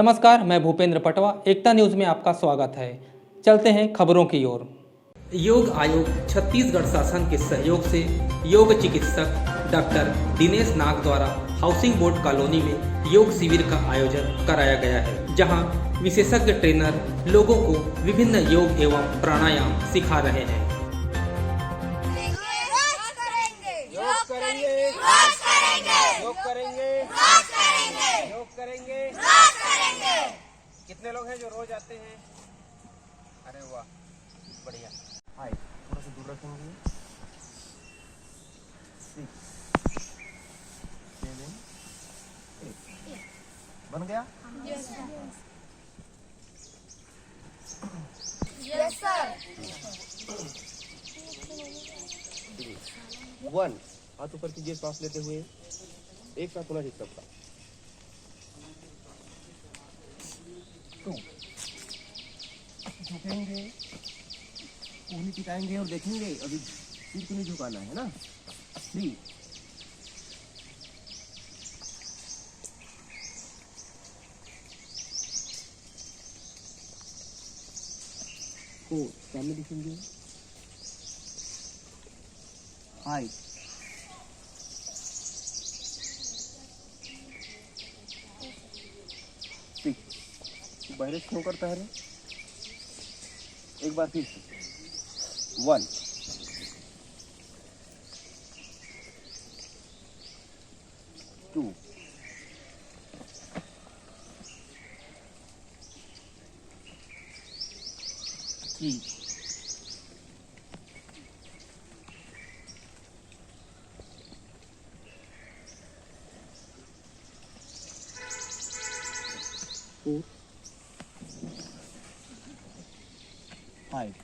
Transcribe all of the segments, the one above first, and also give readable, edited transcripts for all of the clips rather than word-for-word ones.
नमस्कार, मैं भूपेंद्र पटवा। एकता न्यूज़ में आपका स्वागत है। चलते हैं खबरों की ओर। योग आयोग छत्तीसगढ़ शासन के सहयोग से योग चिकित्सक डॉक्टर दिनेश नाग द्वारा हाउसिंग बोर्ड कॉलोनी में योग शिविर का आयोजन कराया गया है, जहां विशेषज्ञ ट्रेनर लोगों को विभिन्न योग एवं प्राणायाम सिखा रहे हैं। कितने लोग हैं जो रोज आते हैं? अरे वाह, बढ़िया। हाय, थोड़ा सा दूर रखेंगे। 6 7 8 बन गया? Yes sir. 1 हाथ ऊपर कीजिए, सांस लेते हुए एक साथ पुनः हिस्सा का 2 झुकेंगे, उंगली टिकाएंगे और देखेंगे, अभी सिर को नहीं झुकाना है ना। 3 4 सामने दिखेंगे। 5 6 वायरस क्यों करता है रे? एक बार फिर 1 2 3 4 5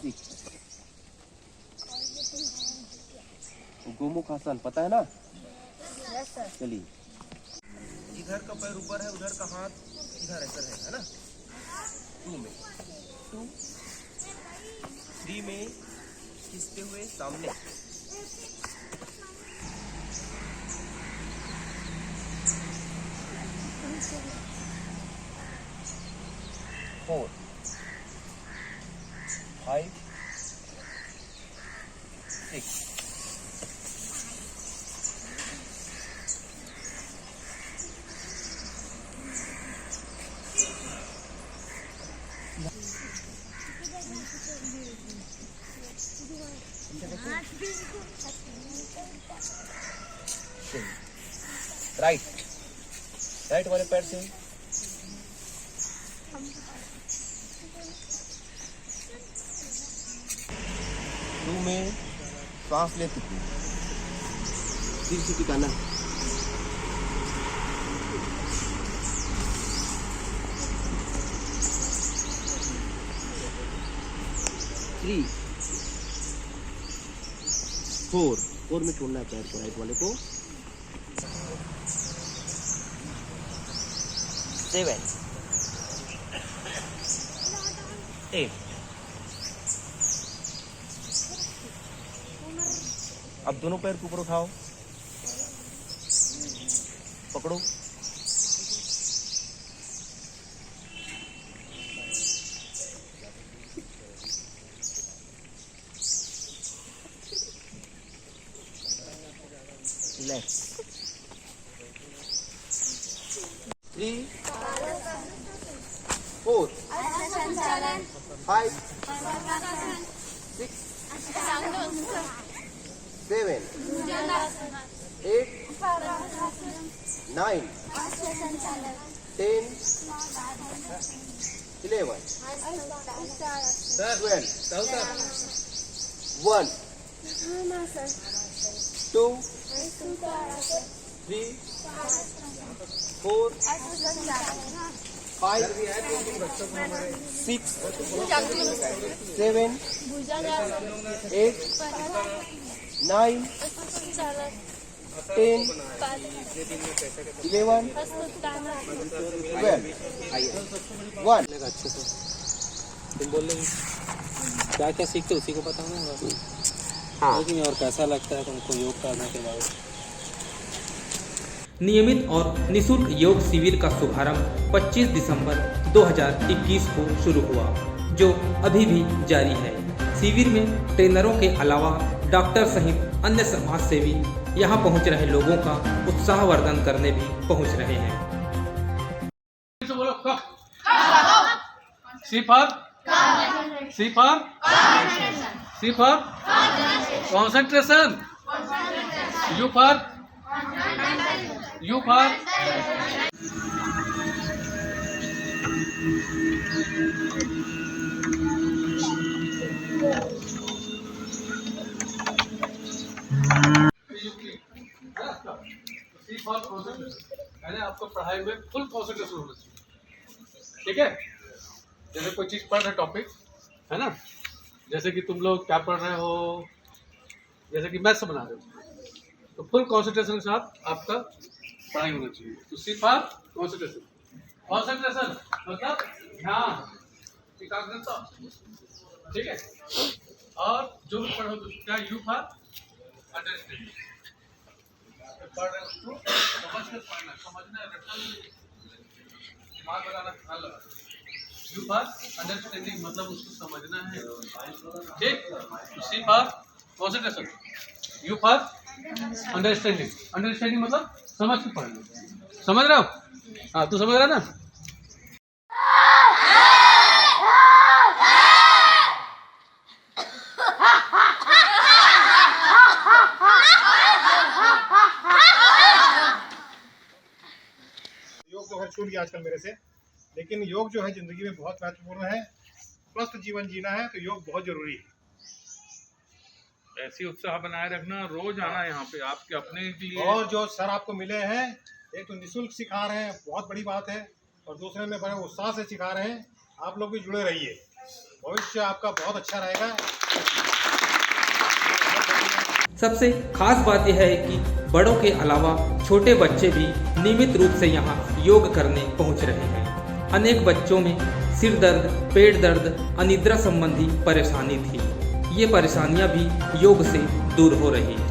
6 गोमुख आसन पता है ना? Yes sir. चलिए, इधर का पैर ऊपर है, उधर का हाथ इधर ऐसा है ना। 2 में 2 3 में खींचते हुए सामने 4 5 6 राइट वाले पैर से 2 में सांस लेते हुए सिर से टिकाना। 3 4 में छोड़ना है पैर को, राइट वाले को। 7 8 अब दोनों पैर को ऊपर उठाओ, पकड़ो, रिलैक्स। 3 4 5 6 7 8 9 10 11 12 1 2 3 4 5 6 7 8 9 10 11 12 1 अच्छे से तुम बोल रहे क्या क्या सीखते उसी को पता होगा। हाँ। और कैसा लगता है तुमको योग करने के बाद? नियमित और निःशुल्क योग शिविर का शुभारंभ 25 दिसंबर 2021 को शुरू हुआ, जो अभी भी जारी है। शिविर में ट्रेनरों के अलावा डॉक्टर सहित अन्य समाज सेवी यहाँ पहुँच रहे लोगों का उत्साहवर्धन करने भी पहुँच रहे हैं। C for concentration. U for C for concentration. यानी आपको पढ़ाई में फुल कॉन्सेंट्रेशन होना चाहिए, ठीक है। जैसे कोई चीज़ पढ़ रहे टॉपिक है ना, जैसे कि तुम लोग क्या पढ़ रहे हो, जैसे कि मैथ्स बना रहे हो, तो फुल कंसंट्रेशन के साथ आपका पढ़ाई होना चाहिए। तो सिर्फ आप कंसंट्रेशन मतलब ध्यान, एकाग्रता, ठीक है। और जो भी पढ़ो क्या यू फॉर अंडरस्टैंडिंग, पढ़ रहे हो उसको समझ कर पढ़ना, समझना, रटना, दिमाग लगाना, ध्यान लगाना। यू फॉर अंडरस्टैंडिंग मतलब उसको समझना है, ठीक। C for concentration, U for understanding, understanding मतलब समझ के पढ़ना। समझ रहे हो? हाँ, तू समझ रहा ना? योग तो हर छूट गया आजकल मेरे से, लेकिन योग जो है जिंदगी में बहुत महत्वपूर्ण है। स्वस्थ जीवन जीना है तो योग बहुत जरूरी है। ऐसी उत्साह बनाए रखना, रोज आना यहाँ पे आपके अपने के लिए। और जो सर आपको मिले हैं, एक तो निःशुल्क सिखा रहे हैं, बहुत बड़ी बात है, और दूसरे में बड़े उत्साह से सिखा रहे हैं। आप लोग भी जुड़े रहिए, भविष्य आपका बहुत अच्छा रहेगा। सबसे खास बात यह है कि बड़ों के अलावा छोटे बच्चे भी नियमित रूप से यहाँ योग करने पहुँच रहे हैं। अनेक बच्चों में सिर दर्द, पेट दर्द, अनिद्रा संबंधी परेशानी थी। ये परेशानियाँ भी योग से दूर हो रही हैं।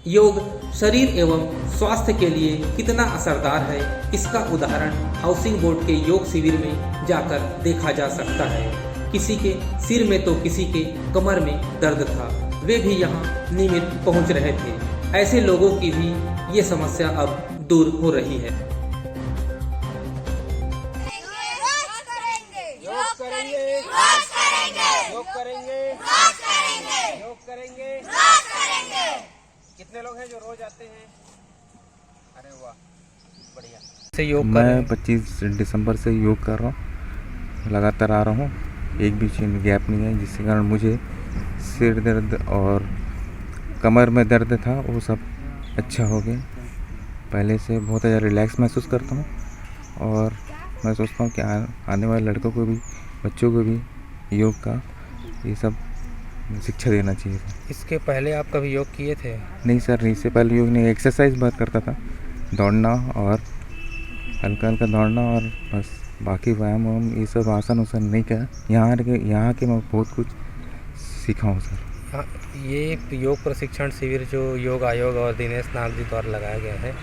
योग शरीर एवं स्वास्थ्य के लिए कितना असरदार है, इसका उदाहरण हाउसिंग बोर्ड के योग शिविर में जाकर देखा जा सकता है। किसी के सिर में तो किसी के कमर में दर्द था, वे भी यहाँ नियमित पहुँच रहे थे। ऐसे लोगों की भी ये समस्या अब दूर हो रही है। कितने लोग हैं जो रोज आते हैं? अरे वाह, बढ़िया। से योग मैं 25 दिसंबर से योग कर रहा हूँ, लगातार आ रहा हूँ, एक बीच में गैप नहीं है, जिसके कारण मुझे सिर दर्द और कमर में दर्द था वो सब अच्छा हो गया। पहले से बहुत ज़्यादा रिलैक्स महसूस करता हूँ और मैं सोचता हूँ कि आने वाले लड़कों को भी, बच्चों को भी योग का ये सब शिक्षा देना चाहिए। इसके पहले आप कभी योग किए थे? नहीं सर, इससे पहले योग नहीं, एक्सरसाइज बहुत करता था, दौड़ना और हल्का हल्का दौड़ना और बस, बाकी व्यायाम वाम ये सब आसन उसन नहीं किया। यहाँ के मैं बहुत कुछ सीखा हूँ सर। ये योग प्रशिक्षण शिविर जो योग आयोग और दिनेश नाग जी द्वारा लगाया गया है,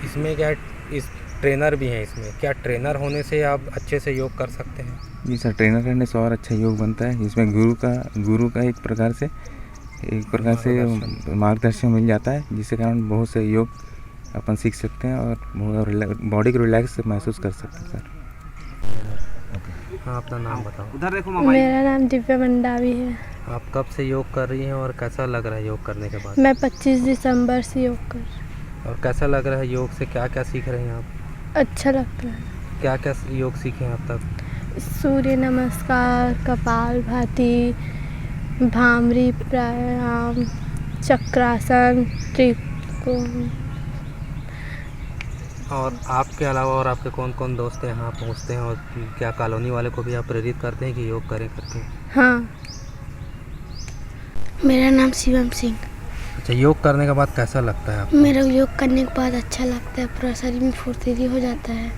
इसमें क्या इस ट्रेनर भी हैं इसमें, क्या ट्रेनर होने से आप अच्छे से योग कर सकते हैं? जी सर, ट्रेनर रहने से और अच्छा योग बनता है। इसमें गुरु का एक प्रकार से मार्गदर्शन मिल जाता है, जिसके कारण बहुत से योग अपन सीख सकते हैं और बॉडी को रिलैक्स महसूस कर सकते हैं सर। हाँ, अपना नाम बताओ। उधर देखो मेरा नाम दिव्या मंडावी है। आप कब से योग कर रही हैं और कैसा लग रहा है योग करने के बाद? मैं 25 दिसंबर से योग कर। और कैसा लग रहा है योग से, क्या क्या सीख रहे हैं आप? अच्छा लगता है। क्या क्या योग सीखे हैं आप तक? सूर्य नमस्कार, कपालभाति, भ्रामरी प्राणायाम, चक्रासन, त्रिकोण। और आपके अलावा और आपके कौन कौन दोस्त यहाँ पहुँचते हैं और क्या कॉलोनी वाले को भी आप प्रेरित करते हैं कि योग करें करके? हाँ, मेरा नाम शिवम सिंह। अच्छा, योग करने के बाद कैसा लगता है आपको? मेरा योग करने के बाद अच्छा लगता है, पूरा शरीर में फुर्तीली हो जाता है,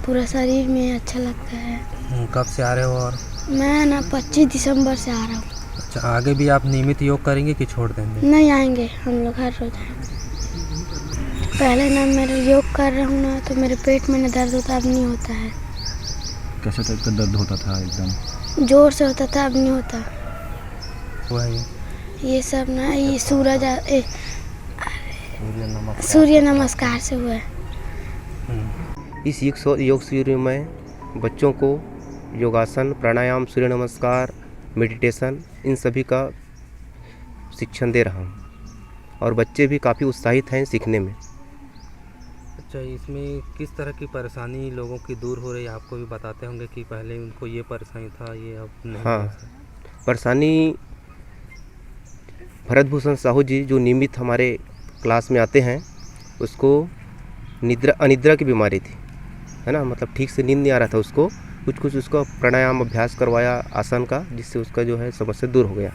पूरा शरीर में अच्छा लगता है। कब से आ रहे हो? और मैं ना 25 दिसंबर से आ रहा हूँ। अच्छा, आगे भी आप नियमित योग करेंगे कि छोड़ देंगे? नहीं, आएंगे हम लोग हर रोज आएंगे। पहले ना मेरा योग कर रहा हूँ ना तो मेरे पेट में ना दर्द होता, अब नहीं होता है। कैसे टाइप का दर्द होता था? एकदम जोर से होता था, अब नहीं होता। वो है ये सब ना ये सूर्य नमस्कार से हुआ है। इस योग शिविर में मैं बच्चों को योगासन, प्राणायाम, सूर्य नमस्कार, मेडिटेशन, इन सभी का शिक्षण दे रहा हूँ और बच्चे भी काफ़ी उत्साहित हैं सीखने में। अच्छा, इसमें किस तरह की परेशानी लोगों की दूर हो रही है? आपको भी बताते होंगे कि पहले उनको ये परेशानी था, ये अब नहीं। हाँ, परेशानी भरत भूषण साहू जी जो नियमित हमारे क्लास में आते हैं, उसको अनिद्रा की बीमारी थी, है ना, मतलब ठीक से नींद नहीं आ रहा था उसको, कुछ उसको प्राणायाम अभ्यास करवाया आसन का, जिससे उसका जो है समस्या दूर हो गया।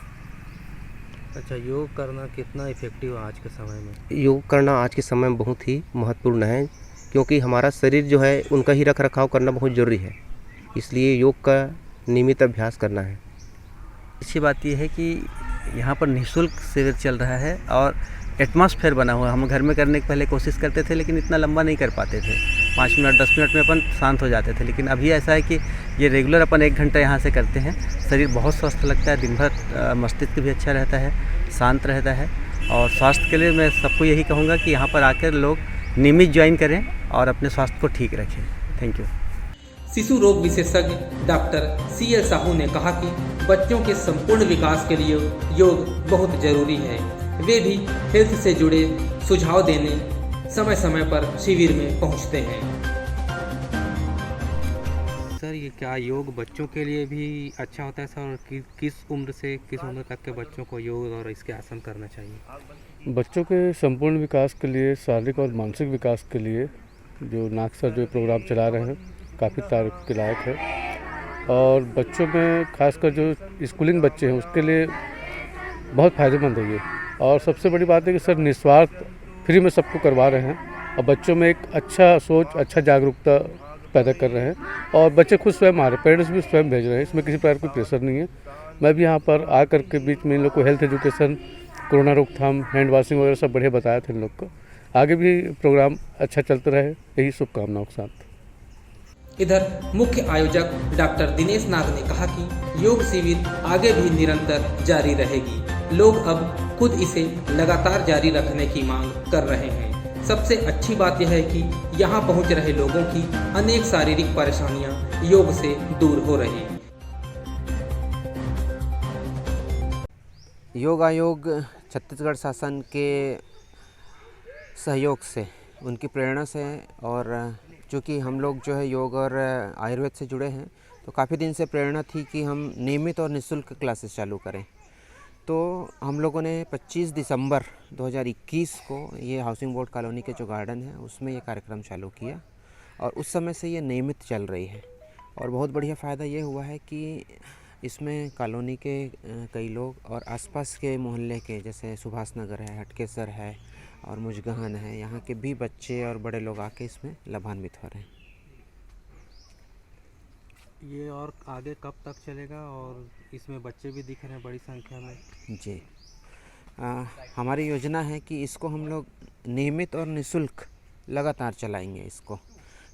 अच्छा, योग करना कितना इफेक्टिव है आज के समय में? योग करना आज के समय में बहुत ही महत्वपूर्ण है, क्योंकि हमारा शरीर जो है उनका ही रख रखाव करना बहुत ज़रूरी है, इसलिए योग का नियमित अभ्यास करना है। अच्छी बात यह है कि यहाँ पर निःशुल्क शिविर चल रहा है और एटमॉस्फेयर बना हुआ है। हम घर में करने के पहले कोशिश करते थे, लेकिन इतना लंबा नहीं कर पाते थे, 5 मिनट 10 मिनट में अपन शांत हो जाते थे। लेकिन अभी ऐसा है कि ये रेगुलर अपन 1 घंटा यहाँ से करते हैं, शरीर बहुत स्वस्थ लगता है, दिन भर मस्तिष्क भी अच्छा रहता है, शांत रहता है। और स्वास्थ्य के लिए मैं सबको यही कहूँगा कि यहाँ पर आकर लोग नियमित ज्वाइन करें और अपने स्वास्थ्य को ठीक रखें। Thank you. शिशु रोग विशेषज्ञ डॉक्टर CL साहू ने कहा कि बच्चों के संपूर्ण विकास के लिए योग बहुत जरूरी है। वे भी हेल्थ से जुड़े सुझाव देने समय समय पर शिविर में पहुंचते हैं। सर, ये क्या योग बच्चों के लिए भी अच्छा होता है सर? और किस उम्र से किस उम्र तक के बच्चों को योग और इसके आसन करना चाहिए? बच्चों के संपूर्ण विकास के लिए, शारीरिक और मानसिक विकास के लिए जो नाग सर जो प्रोग्राम चला रहे हैं काफ़ी तारीफ के लायक है। और बच्चों में खासकर जो स्कूलिंग बच्चे हैं उसके लिए बहुत फ़ायदेमंद है ये। और सबसे बड़ी बात है कि सर निस्वार्थ फ्री में सबको करवा रहे हैं और बच्चों में एक अच्छा सोच, अच्छा जागरूकता पैदा कर रहे हैं और बच्चे खुद स्वयं आ रहे हैं, पेरेंट्स भी स्वयं भेज रहे हैं, इसमें किसी प्रकार कोई प्रेशर नहीं है। मैं भी यहाँ पर आकर के बीच में इन लोग को हेल्थ एजुकेशन, कोरोना रोकथाम, हैंड वॉशिंग वगैरह सब बढ़िया बताया था इन लोग को। आगे भी प्रोग्राम अच्छा चलता रहे, यही शुभकामनाओं के साथ। इधर मुख्य आयोजक डॉक्टर दिनेश नाग ने कहा कि योग शिविर आगे भी निरंतर जारी रहेगी। लोग अब खुद इसे लगातार जारी रखने की मांग कर रहे हैं। सबसे अच्छी बात यह है कि यहाँ पहुँच रहे लोगों की अनेक शारीरिक परेशानियाँ योग से दूर हो रही। योग आयोग छत्तीसगढ़ शासन के सहयोग से, उनकी प्रेरणा से, और चूँकि हम लोग जो है योग और आयुर्वेद से जुड़े हैं तो काफ़ी दिन से प्रेरणा थी कि हम नियमित और निःशुल्क क्लासेस चालू करें। तो हम लोगों ने 25 दिसंबर 2021 को ये हाउसिंग बोर्ड कॉलोनी के जो गार्डन है उसमें ये कार्यक्रम चालू किया और उस समय से ये नियमित चल रही है। और बहुत बढ़िया फ़ायदा ये हुआ है कि इसमें कॉलोनी के कई लोग और आसपास के मोहल्ले के, जैसे सुभाष नगर है, हटकेसर है और मुजगहन है, यहाँ के भी बच्चे और बड़े लोग आके इसमें लाभान्वित हो रहे हैं। ये और आगे कब तक चलेगा और इसमें बच्चे भी दिख रहे हैं बड़ी संख्या में? जी, हमारी योजना है कि इसको हम लोग नियमित और निःशुल्क लगातार चलाएंगे इसको,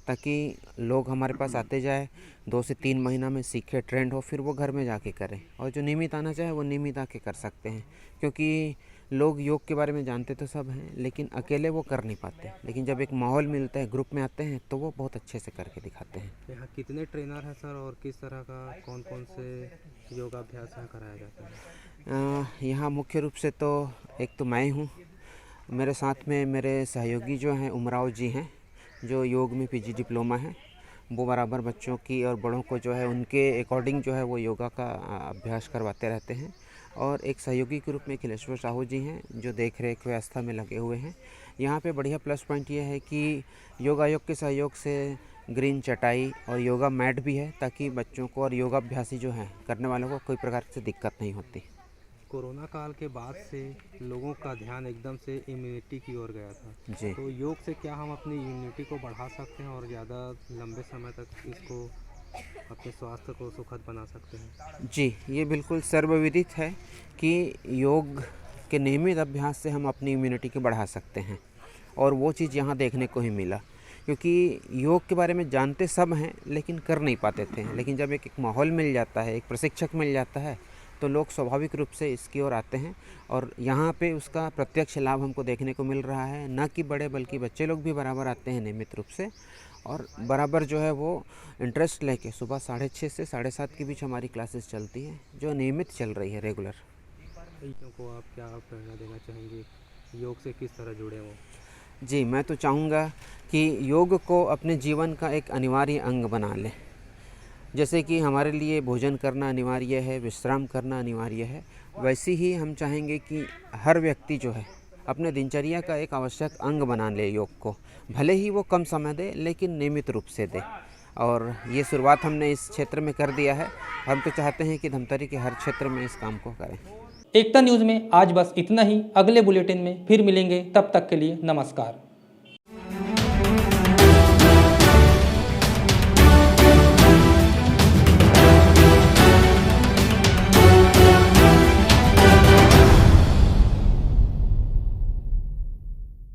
ताकि लोग हमारे पास आते जाए, 2 से 3 महीना में सीखे, ट्रेंड हो, फिर वो घर में जाके करें। और जो नियमित आना चाहे वो नियमित आके कर सकते हैं, क्योंकि लोग योग के बारे में जानते तो सब हैं, लेकिन अकेले वो कर नहीं पाते। लेकिन जब एक माहौल मिलता है, ग्रुप में आते हैं, तो वो बहुत अच्छे से करके दिखाते हैं। यहाँ कितने ट्रेनर हैं सर, और किस तरह का कौन कौन से योगाभ्यास यहाँ कराया जाता है? यहाँ मुख्य रूप से तो एक तो मैं हूँ, मेरे साथ में मेरे सहयोगी जो हैं उमराव जी हैं, जो योग में PG डिप्लोमा है। वो बराबर बच्चों की और बड़ों को जो है उनके अकॉर्डिंग जो है वो योगा का अभ्यास करवाते रहते हैं। और एक सहयोगी के रूप में खिलेश्वर साहू जी हैं, जो देख रेख व्यवस्था में लगे हुए हैं। यहाँ पे बढ़िया प्लस पॉइंट ये है कि योग आयोग के सहयोग से ग्रीन चटाई और योगा मैट भी है, ताकि बच्चों को और योगाभ्यासी जो हैं करने वालों को कोई प्रकार से दिक्कत नहीं होती। कोरोना काल के बाद से लोगों का ध्यान एकदम से इम्यूनिटी की ओर गया था जी। तो योग से क्या हम अपनी इम्यूनिटी को बढ़ा सकते हैं और ज़्यादा लंबे समय तक इसको अपने स्वास्थ्य को सुखद बना सकते हैं? जी, ये बिल्कुल सर्वविदित है कि योग के नियमित अभ्यास से हम अपनी इम्यूनिटी को बढ़ा सकते हैं, और वो चीज़ यहाँ देखने को ही मिला। क्योंकि योग के बारे में जानते सब हैं, लेकिन कर नहीं पाते थे। लेकिन जब एक माहौल मिल जाता है, एक प्रशिक्षक मिल जाता है, तो लोग स्वाभाविक रूप से इसकी ओर आते हैं। और यहाँ पे उसका प्रत्यक्ष लाभ हमको देखने को मिल रहा है। न कि बड़े बल्कि बच्चे लोग भी बराबर आते हैं नियमित रूप से, और बराबर जो है वो इंटरेस्ट लेके सुबह 6:30 से 7:30 के बीच हमारी क्लासेस चलती हैं, जो नियमित चल रही है रेगुलर। बच्चों को आप क्या प्रेरणा देना चाहेंगे, योग से किस तरह जुड़े हों? जी, मैं तो चाहूँगा कि योग को अपने जीवन का एक अनिवार्य अंग बना लें। जैसे कि हमारे लिए भोजन करना अनिवार्य है, विश्राम करना अनिवार्य है, वैसे ही हम चाहेंगे कि हर व्यक्ति जो है अपने दिनचर्या का एक आवश्यक अंग बना ले योग को। भले ही वो कम समय दे, लेकिन नियमित रूप से दे। और ये शुरुआत हमने इस क्षेत्र में कर दिया है। हम तो चाहते हैं कि धमतरी के हर क्षेत्र में इस काम को करें। एकता न्यूज़ में आज बस इतना ही। अगले बुलेटिन में फिर मिलेंगे, तब तक के लिए नमस्कार।